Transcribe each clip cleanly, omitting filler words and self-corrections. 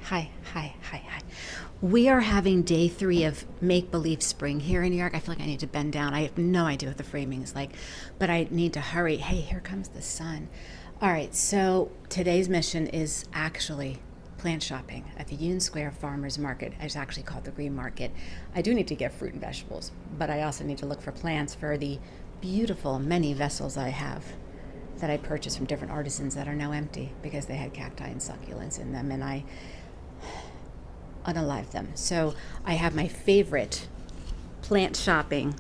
Hi. We are having day 3 of make-believe spring here in New York. I feel like I need to bend down. I have no idea what the framing is like, but I need to hurry. Hey, here comes the sun. All right, so today's mission is actually plant shopping at the Union Square Farmers Market. It's actually called the Green Market. I do need to get fruit and vegetables, but I also need to look for plants for the beautiful many vessels I have that I purchased from different artisans that are now empty because they had cacti and succulents in them, and I unalive them. So I have my favorite plant shopping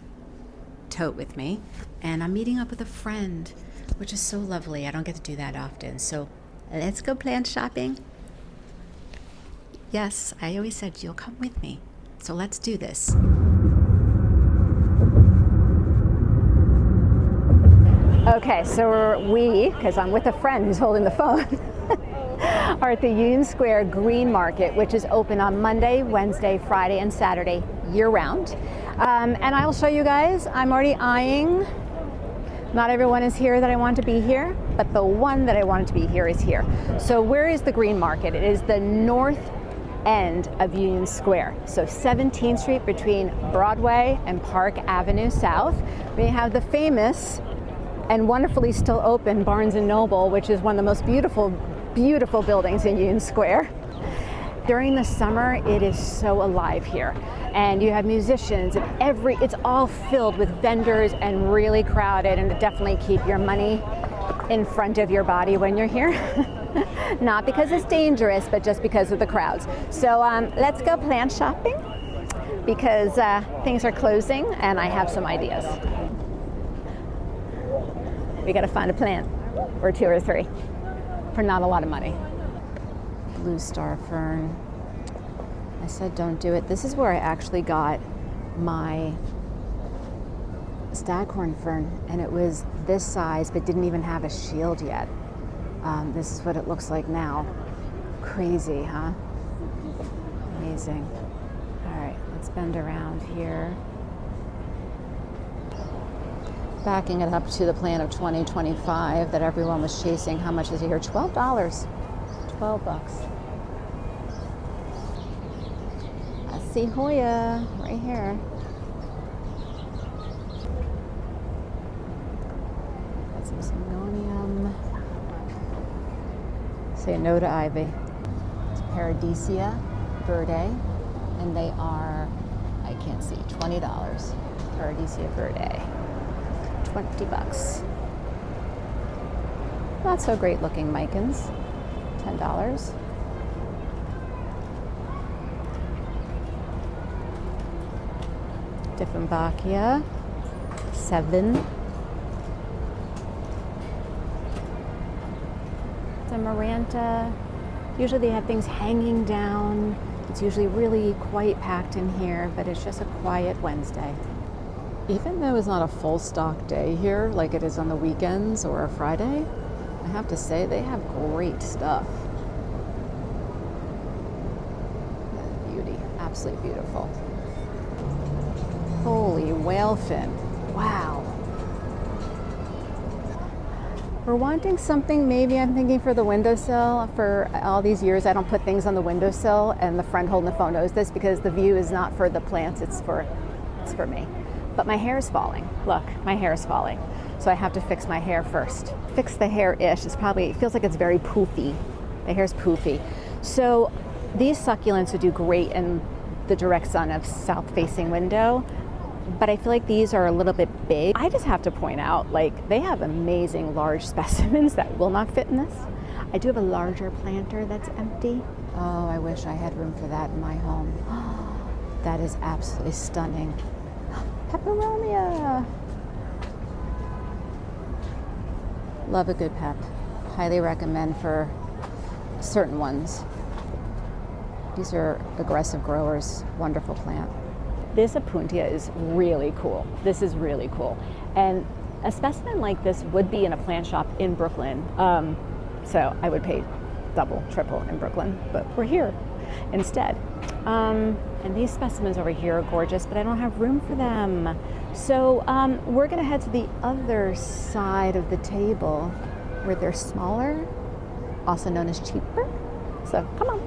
tote with me, and I'm meeting up with a friend, which is so lovely. I don't get to do that often. So let's go plant shopping. Yes, I always said you'll come with me. So let's do this. Okay, so because I'm with a friend who's holding the phone, are at the Union Square Green Market, which is open on Monday, Wednesday, Friday, and Saturday year-round. And I'll show you guys. I'm already eyeing. Not everyone is here that I want to be here, but the one that I wanted to be here is here. So where is the Green Market? It is the north end of Union Square. So 17th Street between Broadway and Park Avenue South. We have the famous and wonderfully still open Barnes & Noble, which is one of the most beautiful buildings in Union Square. During the summer, it is so alive here. And you have musicians and it's all filled with vendors and really crowded, and to definitely keep your money in front of your body when you're here. Not because it's dangerous, but just because of the crowds. So let's go plant shopping because things are closing and I have some ideas. We gotta find a plant or 2 or 3 for not a lot of money. Blue star fern. I said don't do it. This is where I actually got my staghorn fern, and it was this size but didn't even have a shield yet. This is what it looks like now. Crazy, huh? Amazing. All right, let's bend around here. Backing it up to the plan of 2025 that everyone was chasing. How much is it here? $12. $12. I see Hoya right here. Got some syngonium. Say no to ivy. It's Paradisia Verde, and they are, I can't see, $20. Paradisia Verde. $20. Not so great looking micans, $10. Dieffenbachia, $7. The Maranta, usually they have things hanging down. It's usually really quite packed in here, but it's just a quiet Wednesday. Even though it's not a full stock day here, like it is on the weekends or a Friday, I have to say they have great stuff. Beauty, absolutely beautiful. Holy whale fin, wow. We're wanting something, maybe I'm thinking for the windowsill. For all these years, I don't put things on the windowsill, and the friend holding the phone knows this because the view is not for the plants, it's for me. But my hair is falling. Look, my hair is falling. So I have to fix my hair first. Fix the hair-ish. It feels like it's very poofy. The hair's poofy. So these succulents would do great in the direct sun of south-facing window, but I feel like these are a little bit big. I just have to point out, like, they have amazing large specimens that will not fit in this. I do have a larger planter that's empty. Oh, I wish I had room for that in my home. That is absolutely stunning. Peperomia. Love a good pep. Highly recommend for certain ones. These are aggressive growers. Wonderful plant. This Apuntia is really cool. This is really cool. And a specimen like this would be in a plant shop in Brooklyn. So I would pay double, triple in Brooklyn, but we're here instead. And these specimens over here are gorgeous, but I don't have room for them. So we're gonna head to the other side of the table where they're smaller, also known as cheaper. So come on.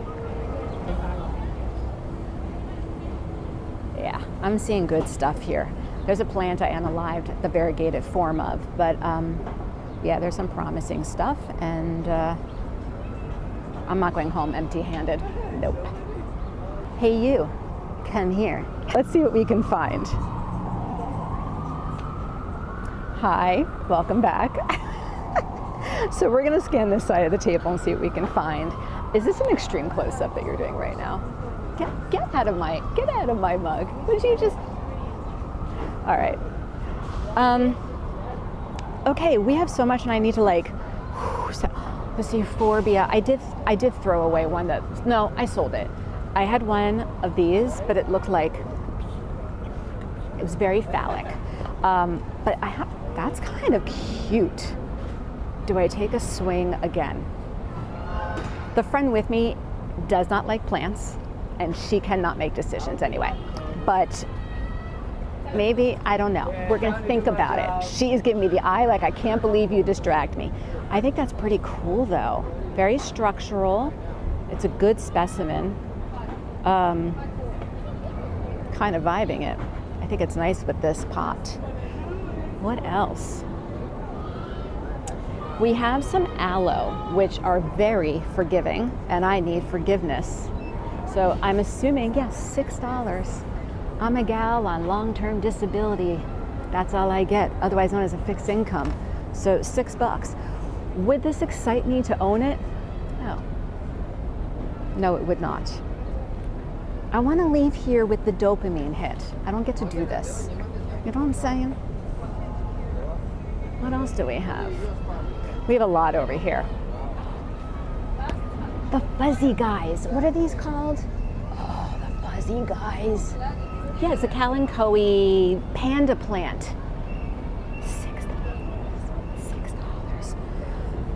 I'm seeing good stuff here. There's a plant I unalived the variegated form of, but yeah, there's some promising stuff, and I'm not going home empty-handed. Nope. Hey you, come here. Let's see what we can find. Hi, welcome back. So we're gonna scan this side of the table and see what we can find. Is this an extreme close-up that you're doing right now? Get out of my mug. Would you just? All right. Okay, we have so much, and I need to like. So, this euphorbia. I did throw away one that. No, I sold it. I had one of these, but it looked like it was very phallic. But that's kind of cute. Do I take a swing again? The friend with me does not like plants, and she cannot make decisions anyway. But maybe, I don't know. We're gonna think about it. She is giving me the eye like, I can't believe you distract me. I think that's pretty cool though. Very structural. It's a good specimen. Kind of vibing it. I think it's nice with this pot. What else? We have some aloe, which are very forgiving, and I need forgiveness. So I'm assuming, yes, $6. I'm a gal on long-term disability. That's all I get, otherwise known as a fixed income. So $6. Would this excite me to own it? No. No, it would not. I want to leave here with the dopamine hit. I don't get to do this. You know what I'm saying? What else do we have? We have a lot over here. The fuzzy guys. What are these called? Oh, the fuzzy guys. Yeah, it's a Kalanchoe panda plant. $6.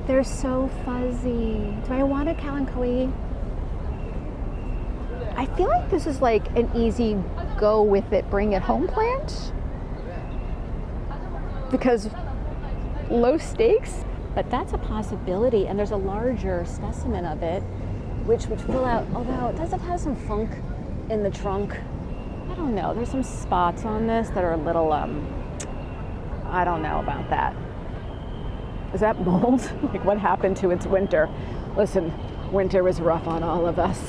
They're so fuzzy. Do I want a Kalanchoe? I feel like this is like an easy go with it, bring it home plant. Because low stakes, but that's a possibility. And there's a larger specimen of it, which would fill out, although does it have some funk in the trunk? I don't know. There's some spots on this that are a little, I don't know about that. Is that mold? Like what happened to its winter? Listen, winter was rough on all of us.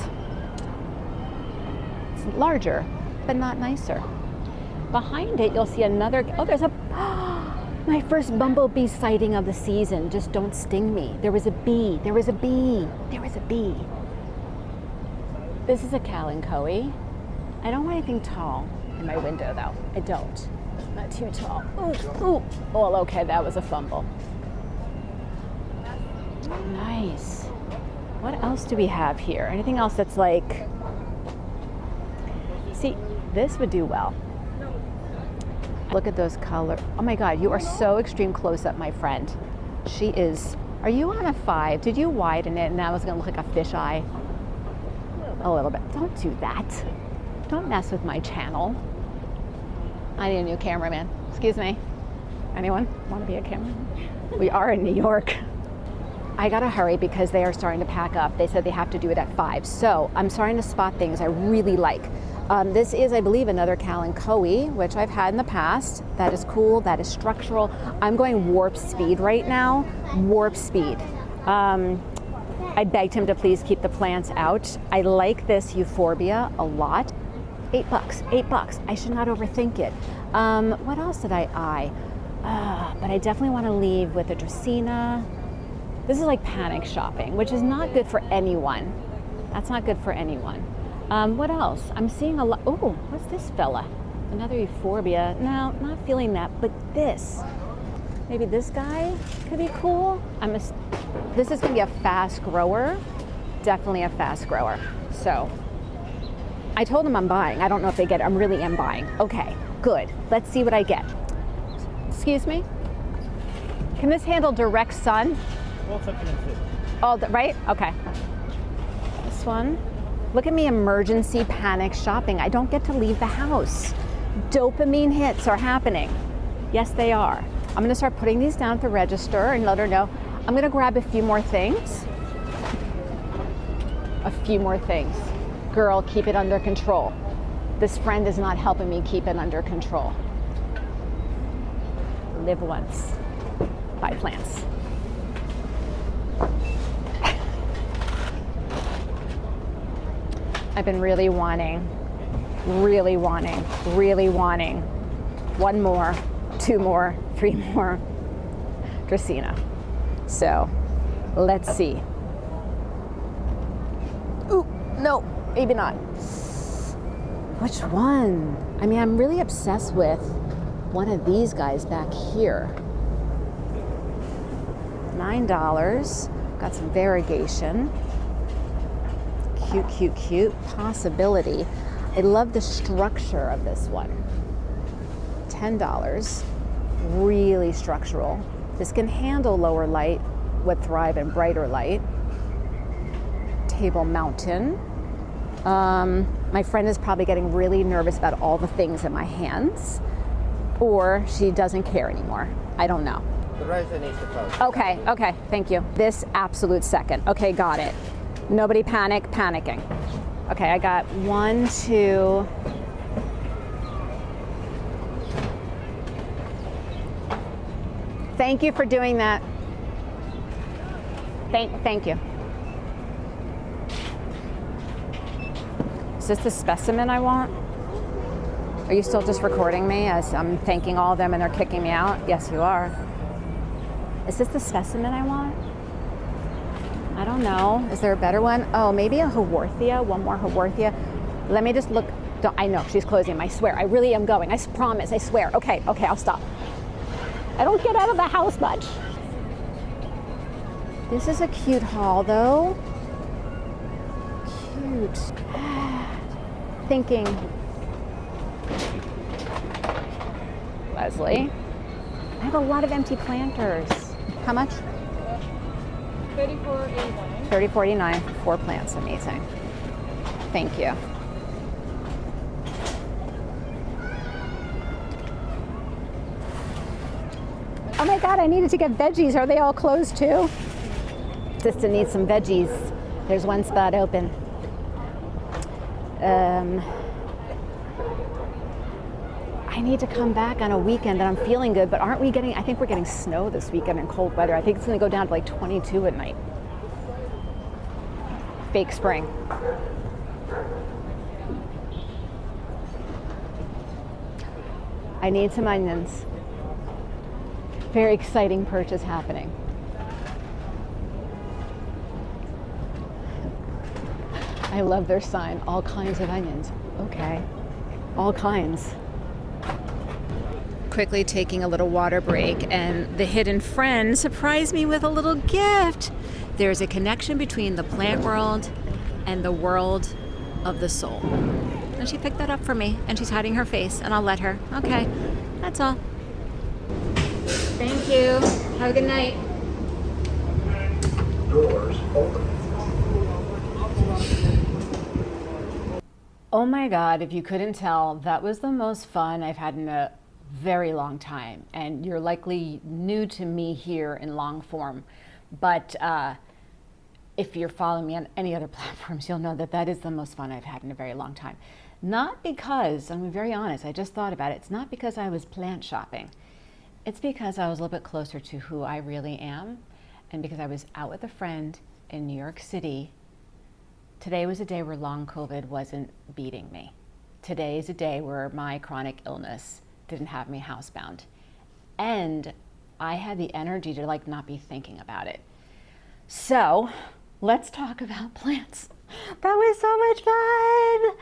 It's larger, but not nicer. Behind it, you'll see another, oh, there's a, my first bumblebee sighting of the season. Just don't sting me. There was a bee, there was a bee, there was a bee. This is a Kalanchoe. I don't want anything tall in my window though. I don't. Not too tall. Ooh, ooh. Well, okay, that was a fumble. Nice. What else do we have here? Anything else that's like, see, this would do well. Look at those colors. Oh my God, you are so extreme close up, my friend. She is, are you on a 5? Did you widen it and that was gonna look like a fisheye? A little bit. Don't do that. Don't mess with my channel. I need a new cameraman. Excuse me. Anyone want to be a cameraman? We are in New York. I gotta hurry because they are starting to pack up. They said they have to do it at 5. So I'm starting to spot things I really like. This is, I believe, another Kalanchoe, which I've had in the past. That is cool, that is structural. I'm going warp speed right now, warp speed. I begged him to please keep the plants out. I like this euphorbia a lot. $8, $8. I should not overthink it. What else did I eye? But I definitely want to leave with a Dracaena. This is like panic shopping, which is not good for anyone. That's not good for anyone. What else? I'm seeing a lot. Oh, what's this fella? Another euphorbia. No, not feeling that, but this. Maybe this guy could be cool. This is gonna be a fast grower. Definitely a fast grower. So I told them I'm buying. I don't know if they get it. I really am buying. Okay, good. Let's see what I get. Excuse me? Can this handle direct sun? Oh, right? Okay. This one. Look at me, emergency panic shopping. I don't get to leave the house. Dopamine hits are happening. Yes, they are. I'm gonna start putting these down at the register and let her know. I'm gonna grab a few more things. A few more things. Girl, keep it under control. This friend is not helping me keep it under control. Live once, buy plants. I've been really wanting one more, two more, three more Dracaena. So let's see. Ooh, no, maybe not. Which one? I mean, I'm really obsessed with one of these guys back here. $9, got some variegation. Cute, cute, cute. Possibility. I love the structure of this one. $10, really structural. This can handle lower light, would thrive in brighter light. Table Mountain. My friend is probably getting really nervous about all the things in my hands, or she doesn't care anymore. I don't know. The rosa needs to close. Okay, okay, thank you. This absolute second. Okay, got it. Nobody panicking. Okay, I got 1, 2. Thank you for doing that. Thank you. Is this the specimen I want? Are you still just recording me as I'm thanking all of them and they're kicking me out? Yes, you are. Is this the specimen I want? I don't know. Is there a better one? Oh, maybe a Haworthia, one more Haworthia. Let me just look. I know, she's closing, I swear. I really am going. I promise, I swear. Okay, I'll stop. I don't get out of the house much. This is a cute haul though. Cute. Thinking. Leslie. I have a lot of empty planters. How much? $34.89. $34.89, 4 plants, amazing. Thank you. Oh my God, I needed to get veggies. Are they all closed too? Sister needs some veggies. There's one spot open. I need to come back on a weekend that I'm feeling good, but aren't we getting, I think we're getting snow this weekend and cold weather. I think it's gonna go down to like 22 at night. Fake spring. I need some onions. Very exciting purchase happening. I love their sign, all kinds of onions. Okay, all kinds. Quickly taking a little water break, and the hidden friend surprised me with a little gift. There's a connection between the plant world and the world of the soul. And she picked that up for me, and she's hiding her face, and I'll let her. Okay, that's all. Thank you. Have a good night. Doors open. Oh my God, if you couldn't tell, that was the most fun I've had in a very long time. And you're likely new to me here in long form. But if you're following me on any other platforms, you'll know that that is the most fun I've had in a very long time. Not because, I'm very honest, I just thought about it. It's not because I was plant shopping. It's because I was a little bit closer to who I really am. And because I was out with a friend in New York City. Today was a day where long COVID wasn't beating me. Today is a day where my chronic illness didn't have me housebound. And I had the energy to like not be thinking about it. So let's talk about plants. That was so much fun,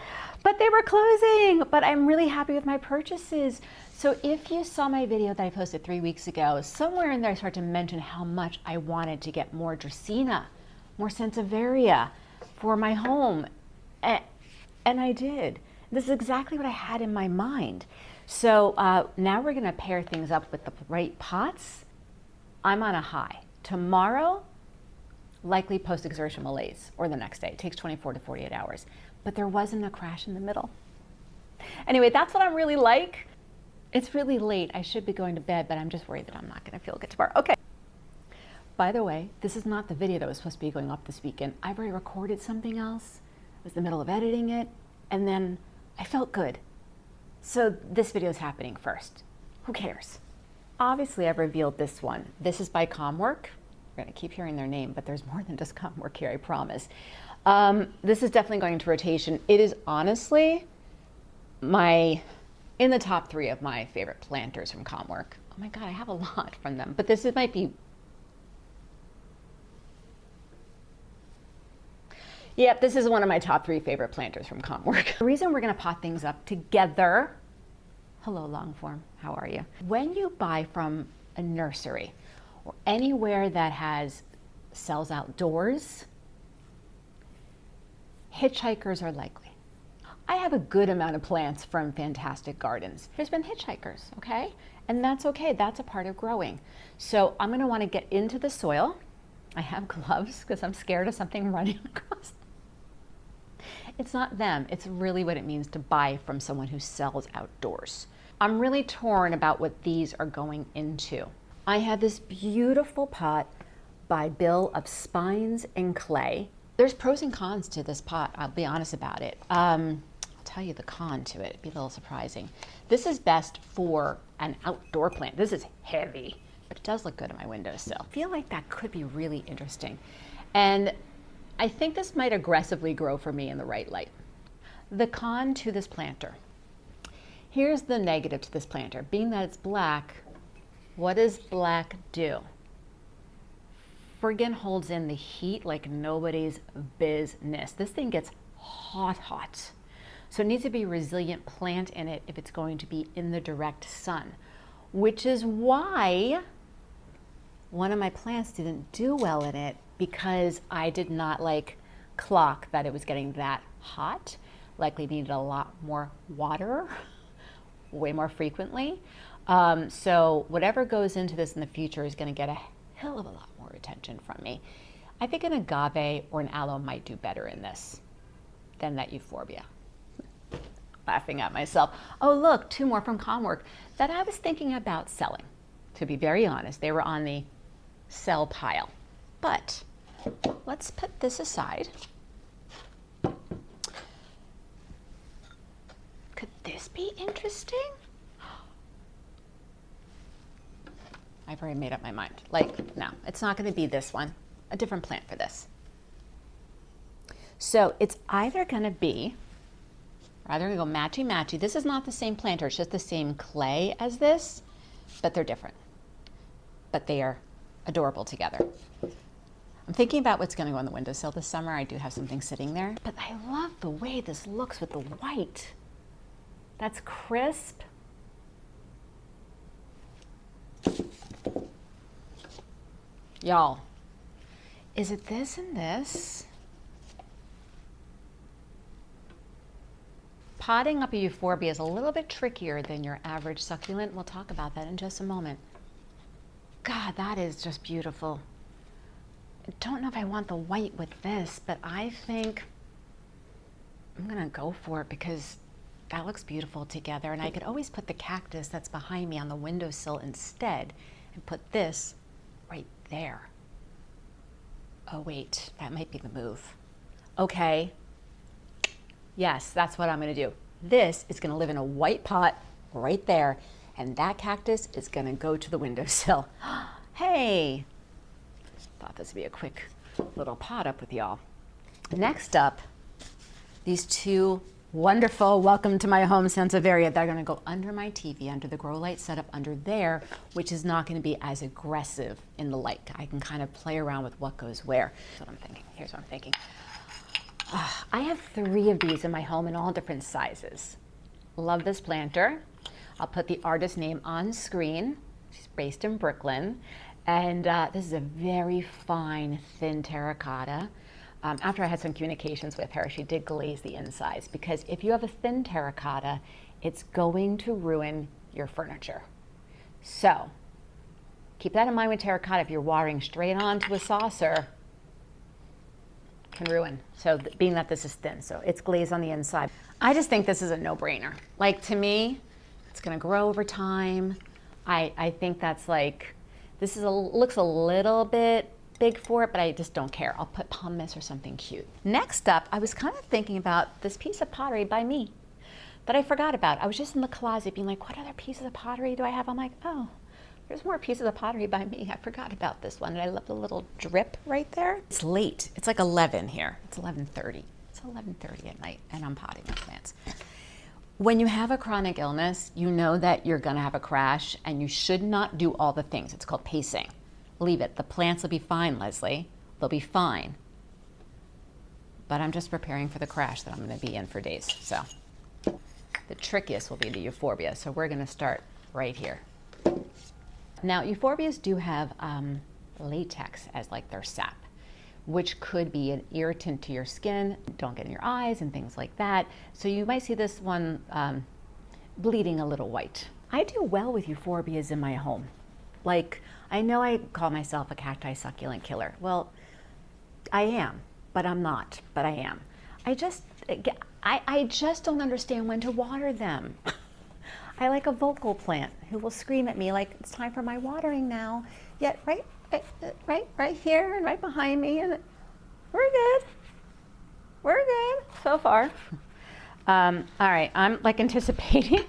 but they were closing, but I'm really happy with my purchases. So if you saw my video that I posted 3 weeks ago, somewhere in there I started to mention how much I wanted to get more Dracaena, more Sansevieria for my home. And I did. This is exactly what I had in my mind. So now we're gonna pair things up with the right pots. I'm on a high. Tomorrow, likely post-exertion malaise, or the next day. It takes 24 to 48 hours. But there wasn't a crash in the middle. Anyway, that's what I'm really like. It's really late. I should be going to bed, but I'm just worried that I'm not gonna feel good tomorrow. Okay. By the way, this is not the video that was supposed to be going up this weekend. I've already recorded something else. I was in the middle of editing it, and then I felt good. So this video is happening first. Who cares? Obviously I've revealed this one. This is by Comwork. We're gonna keep hearing their name, but there's more than just Comwork here, I promise. This is definitely going to rotation. It is honestly in the top 3 of my favorite planters from Comwork. Oh my God, I have a lot from them, but this might be, yep, this is one of my top 3 favorite planters from Comwork. The reason we're gonna pot things up together, hello Longform, how are you? When you buy from a nursery or anywhere that sells outdoors, hitchhikers are likely. I have a good amount of plants from Fantastic Gardens. There's been hitchhikers, okay? And that's okay, that's a part of growing. So I'm gonna wanna get into the soil. I have gloves because I'm scared of something running across. It's not them, it's really what it means to buy from someone who sells outdoors. I'm really torn about what these are going into. I have this beautiful pot by Bill of Spines and Clay. There's pros and cons to this pot, I'll be honest about it. I'll tell you the con to it, it'd be a little surprising. This is best for an outdoor plant. This is heavy, but it does look good on my windowsill. I feel like that could be really interesting. And I think this might aggressively grow for me in the right light. The con to this planter. Here's the negative to this planter. Being that it's black, what does black do? Friggin' holds in the heat like nobody's business. This thing gets hot. So it needs to be a resilient plant in it if it's going to be in the direct sun, which is why one of my plants didn't do well in it, because I did not clock that it was getting that hot. Likely needed a lot more water, way more frequently. So whatever goes into this in the future is gonna get a hell of a lot more attention from me. I think an agave or an aloe might do better in this than that euphorbia. Laughing at myself. Oh look, 2 more from Comwork that I was thinking about selling. To be very honest, they were on the sell pile. But let's put this aside. Could this be interesting? I've already made up my mind. No, it's not gonna be this one. A different plant for this. So it's either gonna go matchy-matchy. This is not the same planter, it's just the same clay as this, but they're different. But they are adorable together. I'm thinking about what's gonna go on the windowsill this summer. I do have something sitting there, but I love the way this looks with the white. That's crisp. Y'all, is it this and this? Potting up a euphorbia is a little bit trickier than your average succulent. We'll talk about that in just a moment. God, that is just beautiful. I don't know if I want the white with this, but I think I'm gonna go for it because that looks beautiful together. And I could always put the cactus that's behind me on the windowsill instead and put this right there. Oh wait, that might be the move. Okay. Yes, that's what I'm gonna do. This is gonna live in a white pot right there, and that cactus is gonna go to the windowsill. Hey, thought this would be a quick little pot up with y'all. Next up, these 2 wonderful welcome to my home Sansevieria. They're gonna go under my TV, under the grow light setup under there, which is not gonna be as aggressive in the light. I can kind of play around with what goes where. That's what I'm thinking. Here's what I'm thinking. I have 3 of these in my home in all different sizes. Love this planter. I'll put the artist name on screen. She's based in Brooklyn. And this is a very fine, thin terracotta. After I had some communications with her, she did glaze the insides, because if you have a thin terracotta, it's going to ruin your furniture. So keep that in mind with terracotta. If you're watering straight onto a saucer, can ruin. So being that this is thin, so it's glazed on the inside. I just think this is a no-brainer. To me, it's gonna grow over time. I think that's this looks a little bit big for it, but I just don't care. I'll put pumice or something cute. Next up, I was kind of thinking about this piece of pottery by me. that I forgot about. I was just in the closet being like, what other pieces of pottery do I have? I'm like, oh, there's more pieces of pottery by me. I forgot about this one. And I love the little drip right there. It's late. It's like 11 here. It's 11:30. It's 11:30 at night and I'm potting my plants. When you have a chronic illness, you know that you're gonna have a crash and you should not do all the things. It's called pacing. Leave it. The plants will be fine, Leslie. They'll be fine. But I'm just preparing for the crash that I'm gonna be in for days. So the trickiest will be the euphorbia. So we're gonna start right here. Now, euphorbias do have latex as like their sap, which could be an irritant to your skin. Don't get in your eyes and things like that. So you might see this one bleeding a little white. I do well with euphorbias in my home. Like, I know I call myself a cacti succulent killer. Well, I am, but I'm not, but I am. I just don't understand when to water them. I like a vocal plant who will scream at me like, it's time for my watering now. Yet right here and right behind me, and we're good so far. All right, I'm like anticipating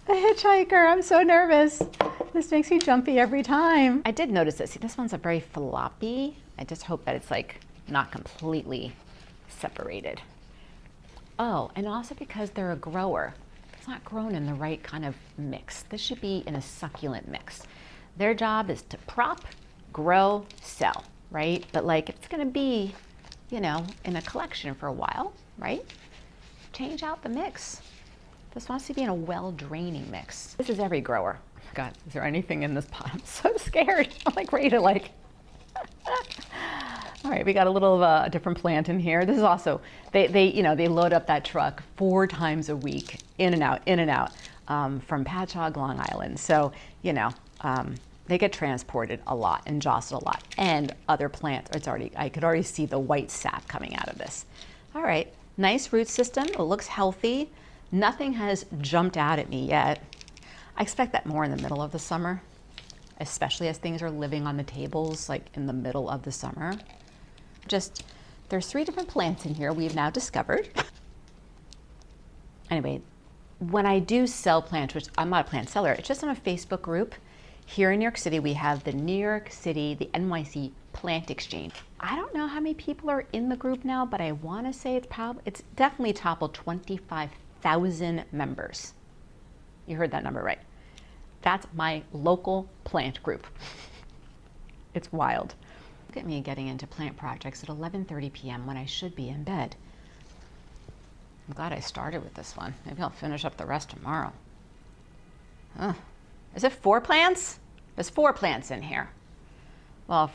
a hitchhiker. I'm so nervous. This makes me jumpy every time. I did notice this. See, this one's a very floppy. I just hope that it's like not completely separated. Oh, and also because they're a grower, it's not grown in the right kind of mix. This should be in a succulent mix. Their job is to prop, grow, sell, right? But like it's gonna be, you know, in a collection for a while, right? Change out the mix. This wants to be in a well-draining mix. This is every grower. Oh my God, is there anything in this pot? I'm so scared. I'm like ready to like, all right, we got a little of a different plant in here. This is also, they load up that truck 4 times a week, in and out, from Patchogue, Long Island. So, you know, they get transported a lot and jostled a lot. And other plants, I could already see the white sap coming out of this. All right, nice root system. It looks healthy. Nothing has jumped out at me yet. I expect that more in the middle of the summer, especially as things are living on the tables, like in the middle of the summer. There's 3 different plants in here we've now discovered. Anyway, when I do sell plants, which I'm not a plant seller, it's just on a Facebook group. Here in New York City, we have the the NYC Plant Exchange. I don't know how many people are in the group now, but I want to say it's definitely toppled 25,000 members. You heard that number right. That's my local plant group. It's wild. Look at me getting into plant projects at 11:30 p.m. when I should be in bed. I'm glad I started with this one. Maybe I'll finish up the rest tomorrow. Is it 4 plants? There's 4 plants in here. Well,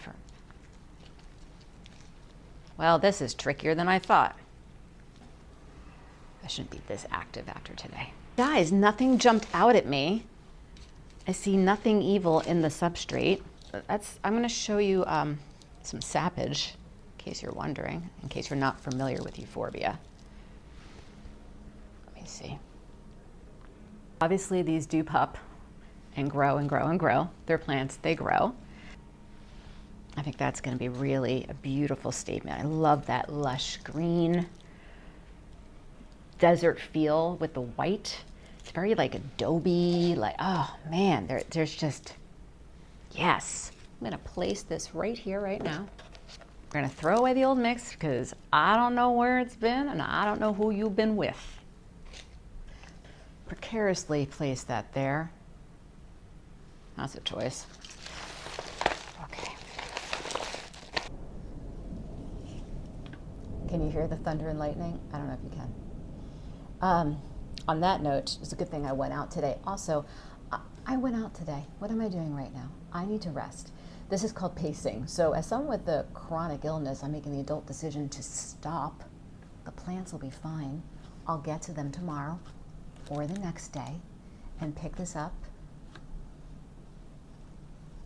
this is trickier than I thought. I shouldn't be this active after today. Guys, nothing jumped out at me. I see nothing evil in the substrate. I'm going to show you some sappage, in case you're wondering, in case you're not familiar with euphorbia. Let me see. Obviously, these do pup and grow and grow and grow. They're plants, they grow. I think that's going to be really a beautiful statement. I love that lush green desert feel with the white. It's very like adobe, like, oh man, there's just, yes. I'm gonna place this right here, right now. We're gonna throw away the old mix because I don't know where it's been and I don't know who you've been with. Precariously place that there. That's a choice. Okay. Can you hear the thunder and lightning? I don't know if you can. On that note, it's a good thing I went out today. Also, I went out today. What am I doing right now? I need to rest. This is called pacing. So as someone with a chronic illness, I'm making the adult decision to stop. The plants will be fine. I'll get to them tomorrow or the next day and pick this up.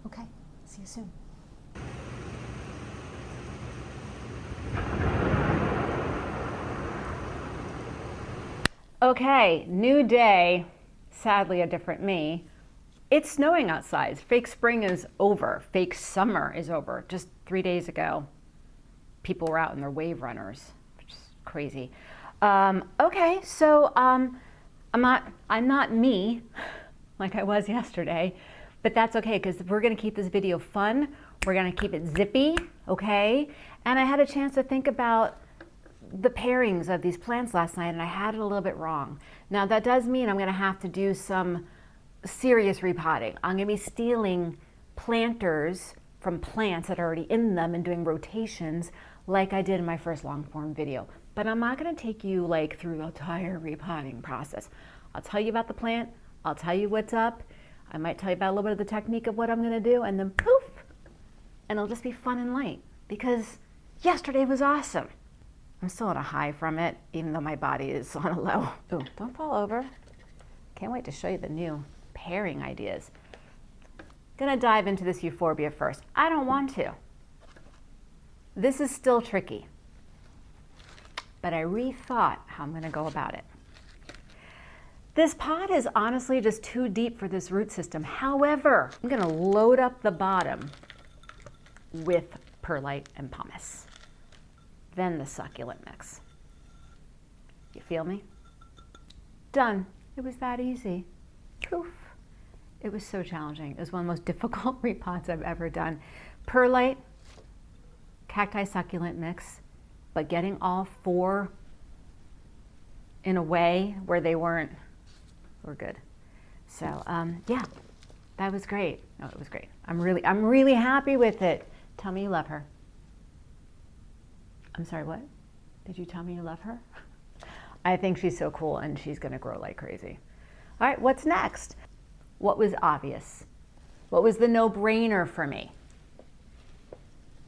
Okay, see you soon. Okay, new day, sadly a different me. It's snowing outside. Fake spring is over. Fake summer is over. Just 3 days ago, people were out in their wave runners, which is crazy. Okay, so I'm not me like I was yesterday, but that's okay because we're gonna keep this video fun. We're gonna keep it zippy, okay? And I had a chance to think about the pairings of these plants last night and I had it a little bit wrong. Now that does mean I'm gonna have to do some serious repotting. I'm gonna be stealing planters from plants that are already in them and doing rotations like I did in my first long form video. But I'm not gonna take you like through the entire repotting process. I'll tell you about the plant, I'll tell you what's up, I might tell you about a little bit of the technique of what I'm gonna do, and then poof, and it'll just be fun and light because yesterday was awesome. I'm still on a high from it, even though my body is on a low. Ooh, don't fall over. Can't wait to show you the new pairing ideas. Gonna dive into this euphorbia first. I don't want to. This is still tricky, but I rethought how I'm gonna go about it. This pot is honestly just too deep for this root system. However, I'm gonna load up the bottom with perlite and pumice, then the succulent mix. You feel me? Done. It was that easy. Poof. It was so challenging. It was one of the most difficult repots I've ever done. Perlite, cacti succulent mix, but getting all four in a way where they were good. So yeah, that was great. No, it was great. I'm really happy with it. Tell me you love her. I'm sorry, what? Did you tell me you love her? I think she's so cool and she's gonna grow like crazy. All right, what's next? What was obvious? What was the no-brainer for me?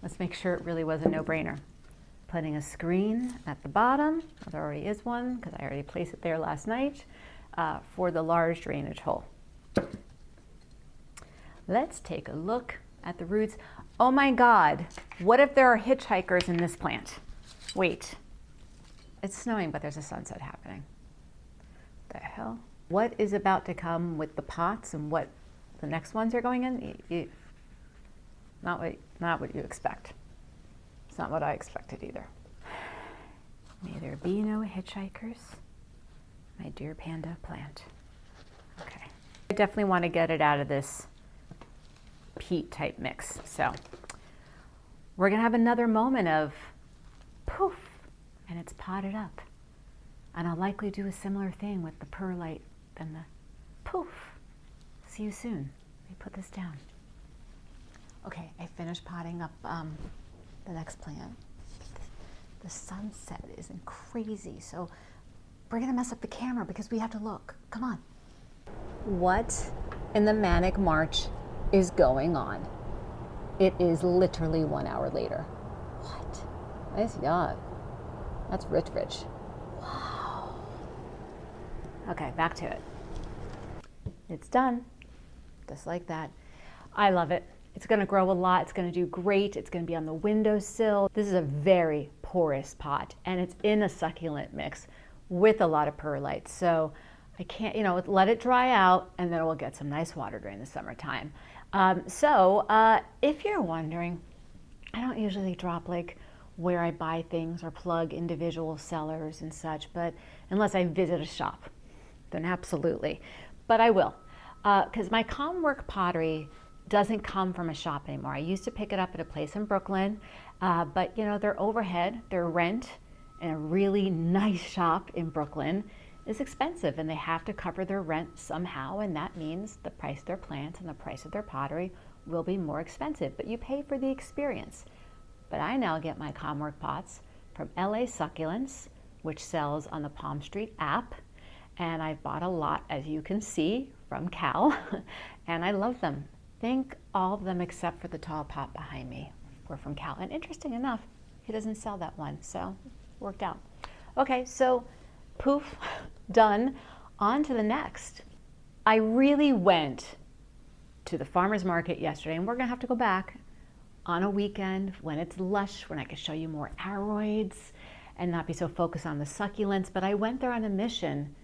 Let's make sure it really was a no-brainer. Putting a screen at the bottom, there already is one because I already placed it there last night, for the large drainage hole. Let's take a look at the roots. Oh my God, what if there are hitchhikers in this plant? Wait, it's snowing, but there's a sunset happening. The hell? What is about to come with the pots and what the next ones are going in? Not what you expect. It's not what I expected either. May there be no hitchhikers, my dear panda plant. Okay. I definitely want to get it out of this peat type mix. So we're gonna have another moment of poof, and it's potted up. And I'll likely do a similar thing with the perlite and the poof. See you soon. Let me put this down. Okay, I finished potting up the next plant. The sunset isn't crazy, so we're gonna mess up the camera because we have to look. Come on. What in the manic march is going on? It is literally 1 hour later. What? Nice job. That's rich. Wow. Okay, back to it. It's done, just like that. I love it. It's gonna grow a lot, it's gonna do great, it's gonna be on the windowsill. This is a very porous pot and it's in a succulent mix with a lot of perlite. So I can't, let it dry out and then we'll get some nice water during the summertime. If you're wondering, I don't usually drop like where I buy things or plug individual sellers and such, but unless I visit a shop, then absolutely. But I will, because my Calmwork pottery doesn't come from a shop anymore. I used to pick it up at a place in Brooklyn, but their overhead, their rent in a really nice shop in Brooklyn is expensive and they have to cover their rent somehow, and that means the price of their plants and the price of their pottery will be more expensive, but you pay for the experience. But I now get my Calmwork pots from LA Succulents, which sells on the Palm Street app, and I've bought a lot, as you can see, from Cal, and I love them. I think all of them except for the tall pot behind me were from Cal, and interesting enough, he doesn't sell that one, so worked out. Okay, so poof, done. On to the next. I really went to the farmer's market yesterday, and we're gonna have to go back on a weekend when it's lush, when I can show you more aroids and not be so focused on the succulents, but I went there on a mission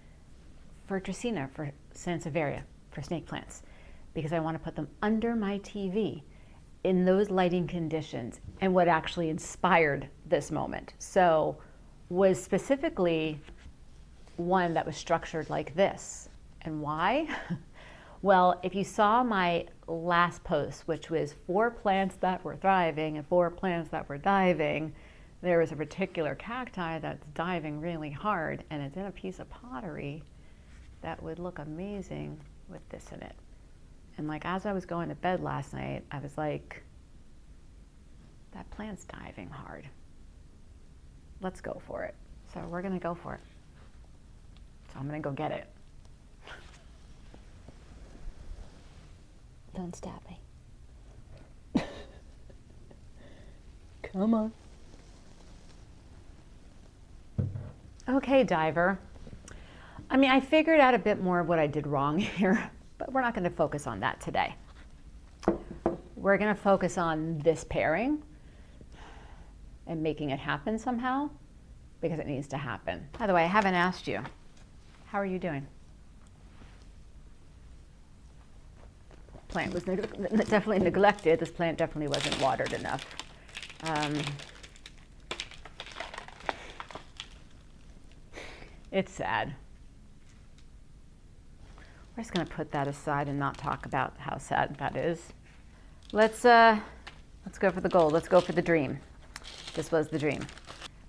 for Dracaena, for Sansevieria, for snake plants, because I want to put them under my TV in those lighting conditions, and what actually inspired this moment. So was specifically one that was structured like this. And why? Well, if you saw my last post, which was 4 plants that were thriving and 4 plants that were diving, there was a particular cacti that's diving really hard, and it's in a piece of pottery that would look amazing with this in it. And like, as I was going to bed last night, I was like, that plant's diving hard. Let's go for it. So we're gonna go for it. So I'm gonna go get it. Don't stab me. Come on. Okay, diver. I mean, I figured out a bit more of what I did wrong here, but we're not going to focus on that today. We're going to focus on this pairing and making it happen somehow, because it needs to happen. By the way, I haven't asked you, how are you doing? Plant was definitely neglected. This plant definitely wasn't watered enough. It's sad. We're just going to put that aside and not talk about how sad that is. Let's go for the goal. Let's go for the dream. This was the dream.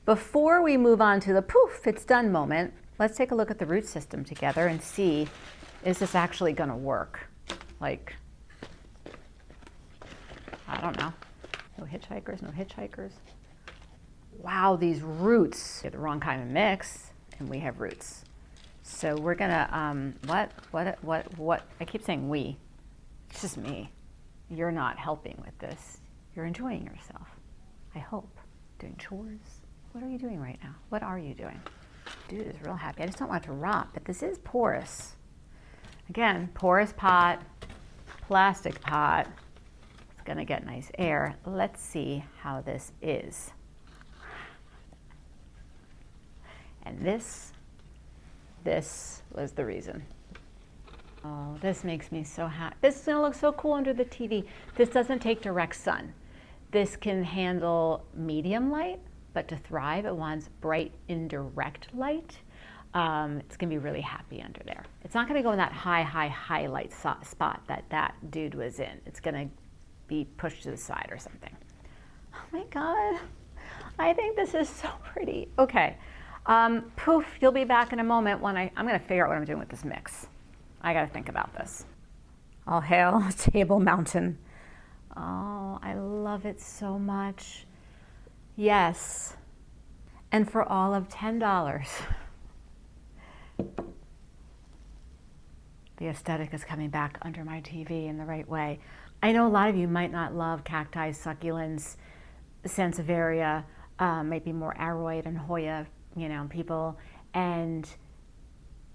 Before we move on to the poof, it's done moment, let's take a look at the root system together and see, is this actually going to work? Like, I don't know. No hitchhikers, no hitchhikers. Wow, these roots. They're the wrong kind of mix, and we have roots. So we're gonna, what? I keep saying we. It's just me. You're not helping with this. You're enjoying yourself, I hope. Doing chores. What are you doing right now? What are you doing? Dude is real happy. I just don't want it to rot, but this is porous. Again, porous pot, plastic pot. It's gonna get nice air. Let's see how this is. And this was the reason. Oh, this makes me so happy. This is gonna look so cool under the TV. This doesn't take direct sun. This can handle medium light, but to thrive, it wants bright, indirect light. It's gonna be really happy under there. It's not gonna go in that high light spot that dude was in. It's gonna be pushed to the side or something. Oh my God, I think this is so pretty. Okay, poof, you'll be back in a moment when I'm gonna figure out what I'm doing with this mix. I gotta think about this. All hail Table Mountain. Oh, I love it so much. Yes, and for all of $10. The aesthetic is coming back under my TV in the right way. I know a lot of you might not love cacti, succulents, sansevieria, might be more aroid and Hoya, people, and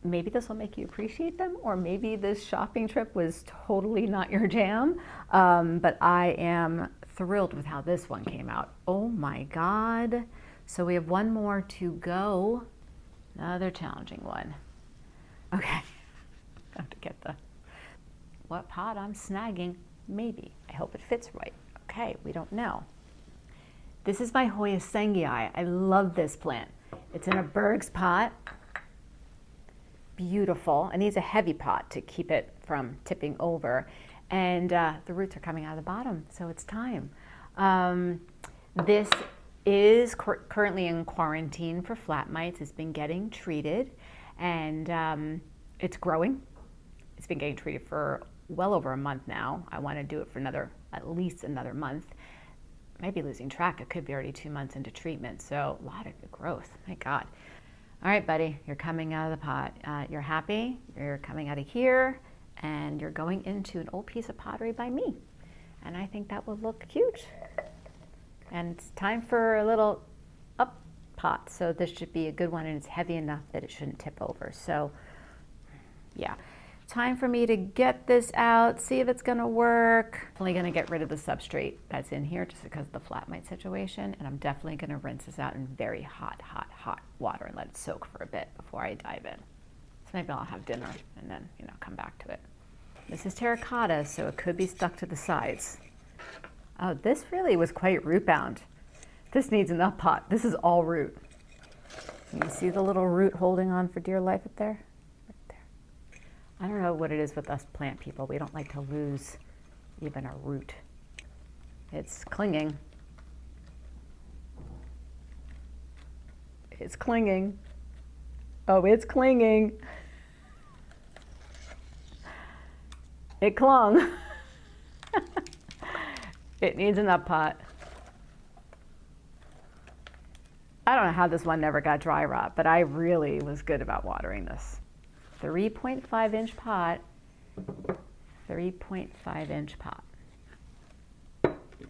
maybe this will make you appreciate them, or maybe this shopping trip was totally not your jam, but I am thrilled with how this one came out. Oh my God. So we have one more to go. Another challenging one. Okay, I have to get what pot I'm snagging. Maybe. I hope it fits right. Okay, we don't know. This is my Hoya Sengii. I love this plant. It's in a Berg's pot. Beautiful. It needs a heavy pot to keep it from tipping over. And the roots are coming out of the bottom, so it's time. This is currently in quarantine for flat mites. It's been getting treated, and it's growing. It's been getting treated for well over a month now. I want to do it for at least another month. Might be losing track. It could be already 2 months into treatment, so a lot of good growth. My God. All right, buddy, you're coming out of the pot. You're happy. You're coming out of here, and you're going into an old piece of pottery by me. And I think that will look cute. And it's time for a little up pot. So this should be a good one, and it's heavy enough that it shouldn't tip over. So yeah, time for me to get this out, see if it's gonna work. I'm only gonna get rid of the substrate that's in here just because of the flat mite situation. And I'm definitely gonna rinse this out in very hot water and let it soak for a bit before I dive in. So maybe I'll have dinner and then, come back to it. This is terracotta, so it could be stuck to the sides. Oh, this really was quite root bound. This needs an up pot. This is all root. You see the little root holding on for dear life up there? Right there. I don't know what it is with us plant people. We don't like to lose even a root. It's clinging. It's clinging. Oh, it's clinging. It clung. It needs an up pot. I don't know how this one never got dry rot, but I really was good about watering this. 3.5 inch pot, 3.5 inch pot.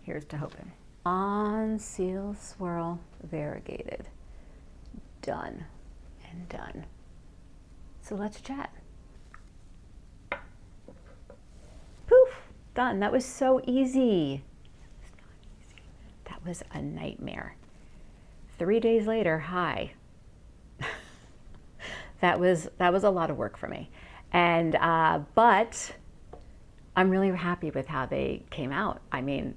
Here's to hoping. On seal swirl variegated. Done and done. So let's chat. Poof, done. That was so easy. It's not easy. That was a nightmare. 3 days later, hi. that was a lot of work for me. And but I'm really happy with how they came out. I mean,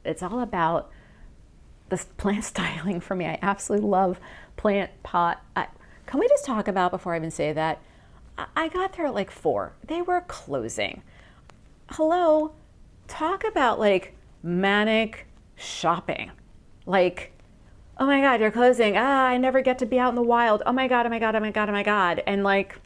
it's all about the plant styling for me. I absolutely love plant pot. Can we just talk about, before I even say that, I got there at like 4. They were closing. Hello, talk about like manic shopping. Like, oh my God, you're closing. I never get to be out in the wild. Oh my God, oh my God, oh my God, oh my God. And like,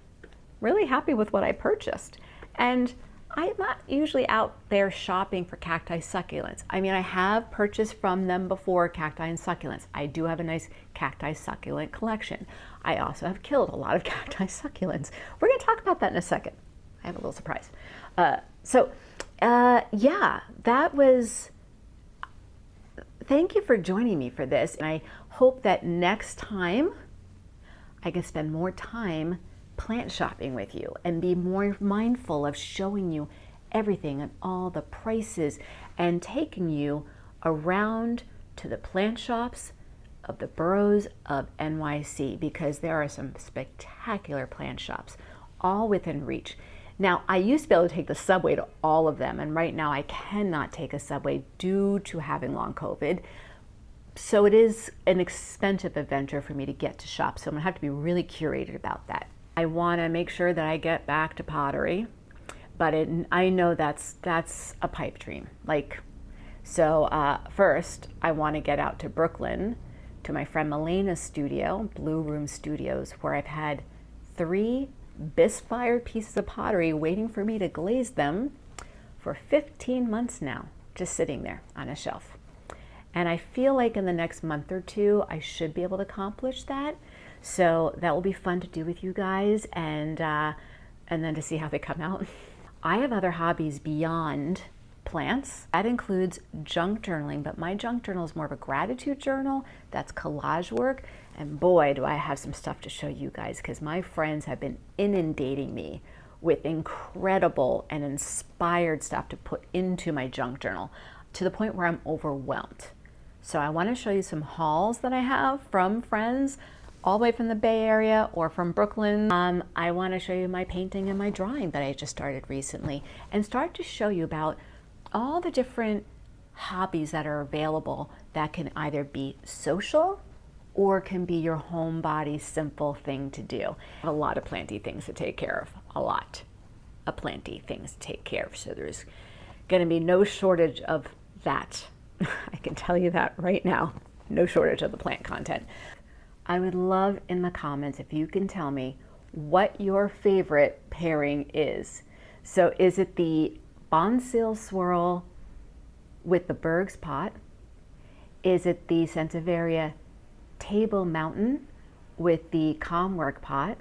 really happy with what I purchased. And I'm not usually out there shopping for cacti succulents. I mean, I have purchased from them before, cacti and succulents. I do have a nice cacti succulent collection. I also have killed a lot of cacti succulents. We're gonna talk about that in a second. I have a little surprise. Yeah, that was, thank you for joining me for this. And I hope that next time I can spend more time plant shopping with you and be more mindful of showing you everything and all the prices and taking you around to the plant shops of the boroughs of NYC, because there are some spectacular plant shops all within reach. Now, I used to be able to take the subway to all of them, and right now I cannot take a subway due to having long COVID. So it is an expensive adventure for me to get to shop, so I'm gonna have to be really curated about that. I wanna make sure that I get back to pottery, but I know that's a pipe dream. First, I wanna get out to Brooklyn, to my friend Melena's studio, Blue Room Studios, where I've had 3 bisque-fired pieces of pottery waiting for me to glaze them for 15 months now, just sitting there on a shelf. And I feel like in the next month or 2, I should be able to accomplish that. So that will be fun to do with you guys, and then to see how they come out. I have other hobbies beyond plants. That includes junk journaling, but my junk journal is more of a gratitude journal. That's collage work. And boy, do I have some stuff to show you guys, because my friends have been inundating me with incredible and inspired stuff to put into my junk journal, to the point where I'm overwhelmed. So I want to show you some hauls that I have from friends all the way from the Bay Area or from Brooklyn. I want to show you my painting and my drawing that I just started recently, and start to show you about all the different hobbies that are available that can either be social or can be your homebody simple thing to do. I have a lot of planty things to take care of, a lot of planty things to take care of. So there's gonna be no shortage of that. I can tell you that right now, no shortage of the plant content. I would love in the comments if you can tell me what your favorite pairing is. So is it the Bonsil swirl with the Berg's pot? Is it the Sansevieria Table Mountain with the Calmwork pot?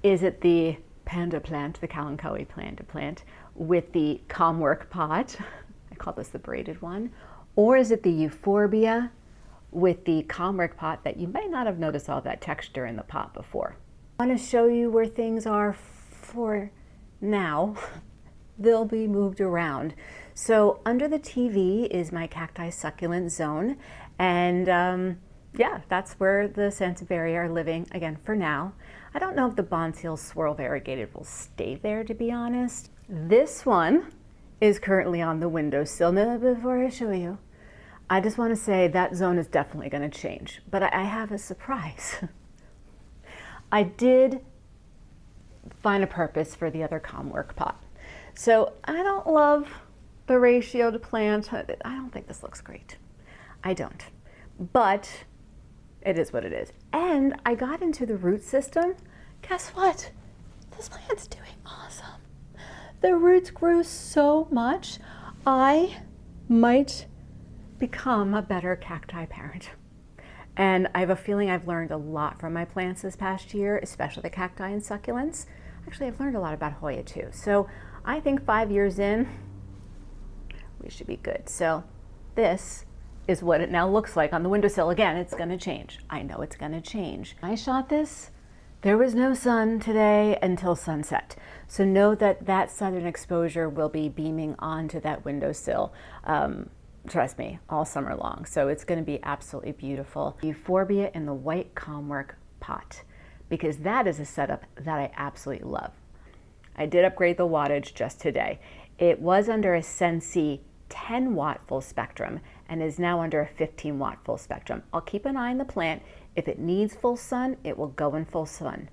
Is it the Panda plant, the Kalanchoe plant with the Calmwork pot? I call this the braided one. Or is it the Euphorbia with the Calmwork pot that you might not have noticed all that texture in the pot before? I want to show you where things are for now. They'll be moved around. So under the TV is my cacti succulent zone, and yeah, that's where the Sansevieria are living, again, for now. I don't know if the Bonsil swirl variegated will stay there, to be honest. This one is currently on the windowsill. Now, before I show you, I just want to say that zone is definitely going to change, but I have a surprise. I did find a purpose for the other Comwork pot. So I don't love the ratio to plant. I don't think this looks great. I don't. But it is what it is. And I got into the root system. Guess what? This plant's doing awesome. The roots grew so much, I might become a better cacti parent. And I have a feeling I've learned a lot from my plants this past year, especially the cacti and succulents. Actually, I've learned a lot about Hoya too. So I think 5 years in, we should be good. So this is what it now looks like on the windowsill. Again, it's gonna change. I know it's gonna change. I shot this, there was no sun today until sunset. So know that that southern exposure will be beaming onto that windowsill. Trust me, all summer long. So it's gonna be absolutely beautiful. Euphorbia in the white Comwork pot, because that is a setup that I absolutely love. I did upgrade the wattage just today. It was under a Sensi 10 watt full spectrum and is now under a 15 watt full spectrum. I'll keep an eye on the plant. If it needs full sun, it will go in full sun.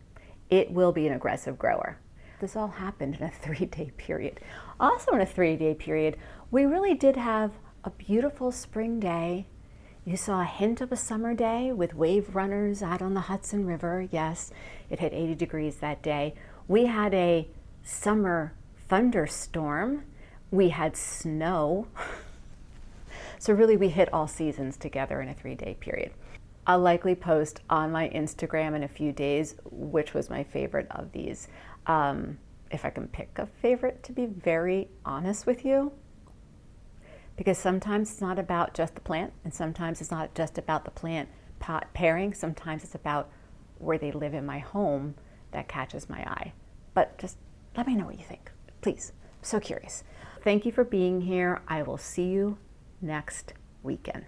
It will be an aggressive grower. This all happened in a 3-day period. Also in a 3-day period, we really did have a beautiful spring day. You saw a hint of a summer day with wave runners out on the Hudson River. Yes, it hit 80 degrees that day. We had a summer thunderstorm. We had snow. So really we hit all seasons together in a 3-day period. I'll likely post on my Instagram in a few days which was my favorite of these. If I can pick a favorite, to be very honest with you, because sometimes it's not about just the plant, and sometimes it's not just about the plant pot pairing. Sometimes it's about where they live in my home that catches my eye. But just let me know what you think, please. I'm so curious. Thank you for being here. I will see you next weekend.